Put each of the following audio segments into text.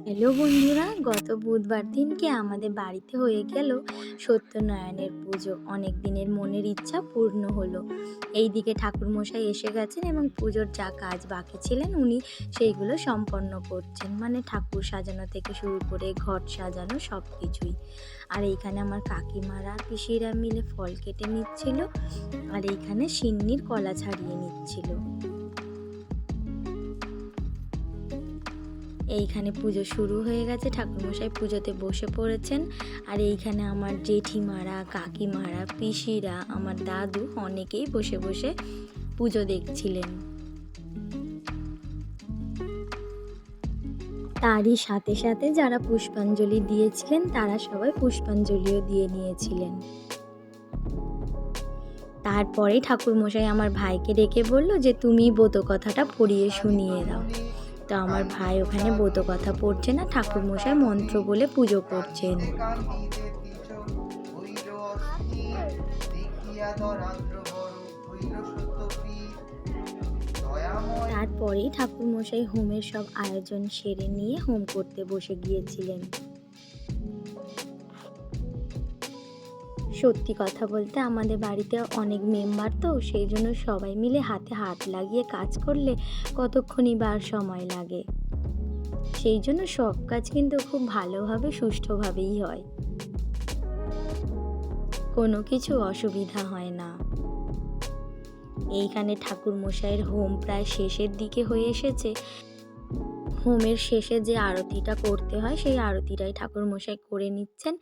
Hello বন্ধুরা, গত বুধবার দিনকে আমাদের বাড়িতে হয়ে গেল সত্যনারায়ণের পুজো। অনেক দিনের মনের ইচ্ছা পূর্ণ হলো। এইদিকে ঠাকুরমশাই এসে গেছেন এবং পুজোর যা কাজ বাকি ছিলেন উনি সেইগুলো সম্পন্ন করছেন, মানে ঠাকুর সাজানো থেকে শুরু করে ঘট সাজানো সব কিছুই। আর এইখানে আমার কাকিমারা পিসিরা মিলে ফল কেটে নিচ্ছিল, আর এইখানে সিন্নির কলা ছাড়িয়ে নিচ্ছিল। এইখানে পুজো শুরু হয়ে গেছে, ঠাকুরমশাই পুজোতে বসে পড়েছেন। আর এইখানে আমার জেঠিমারা, কাকিমারা, পিসিরা, আমার দাদু অনেকেই বসে বসে পুজো দেখছিলেন। তারই সাথে সাথে যারা পুষ্পাঞ্জলি দিয়েছিলেন তারা সবাই পুষ্পাঞ্জলিও দিয়ে নিয়েছিলেন। তারপরে ঠাকুরমশাই আমার ভাইকে ডেকে বলল যে তুমি ব্রতকথাটা পড়িয়ে শুনিয়ে দাও। তো আমার ভাই ওখানে ব্রতকথা পড়ছে না, ঠাকুরমশাই মন্ত্র বলে পুজো করছেন। তারপরেই ঠাকুরমশাই হোমের সব আয়োজন সেরে নিয়ে হোম করতে বসে গিয়েছিলেন। সত্যি কথা বলতে আমাদের বাড়িতে অনেক মেম্বার, তো সেই জন্য সবাই মিলে হাতে হাত লাগিয়ে কাজ করলে কতক্ষণই বা আর সময় লাগে। সেই জন্য সব কাজ কিন্তু খুব ভালোভাবে সুষ্ঠুভাবেই হয়, কোনো কিছু অসুবিধা হয় না। এইখানে ঠাকুরমশাইয়ের হোম প্রায় শেষের দিকে হয়ে এসেছে। হোমের শেষে যে আরতিটা করতে হয় সেই আরতিটাই ঠাকুরমশাই করে নিচ্ছেন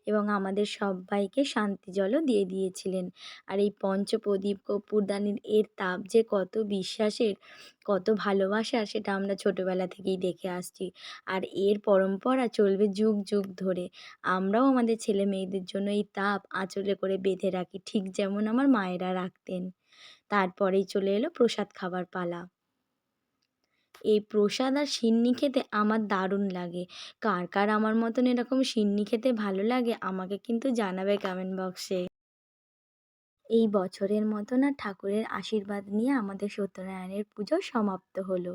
এবং আমাদের সবাইকে শান্তি জলও দিয়ে দিয়েছিলেন। আর এই পঞ্চপ্রদীপ কর্পূরদানির এর তাপ যে কত বিশ্বাসের, কত ভালোবাসার, সেটা আমরা ছোটোবেলা থেকেই দেখে আসছি। আর এর পরম্পরা চলবে যুগ যুগ ধরে। আমরাও আমাদের ছেলে মেয়েদের জন্য এই তাপ আঁচলে করে বেঁধে রাখি, ঠিক যেমন আমার মায়েরা রাখতেন। তারপরেই চলে এলো প্রসাদ খাবার পালা। এই প্রসাদ আর সিন্নি খেতে আমার দারুণ লাগে। কার কার আমার মতন এরকম সিন্নি খেতে ভালো লাগে আমাকে কিন্তু জানাবে কমেন্ট বক্সে। এই বছরের মতন আর ঠাকুরের আশীর্বাদ নিয়ে আমাদের সত্যনারায়ণের পুজো সমাপ্ত হলো।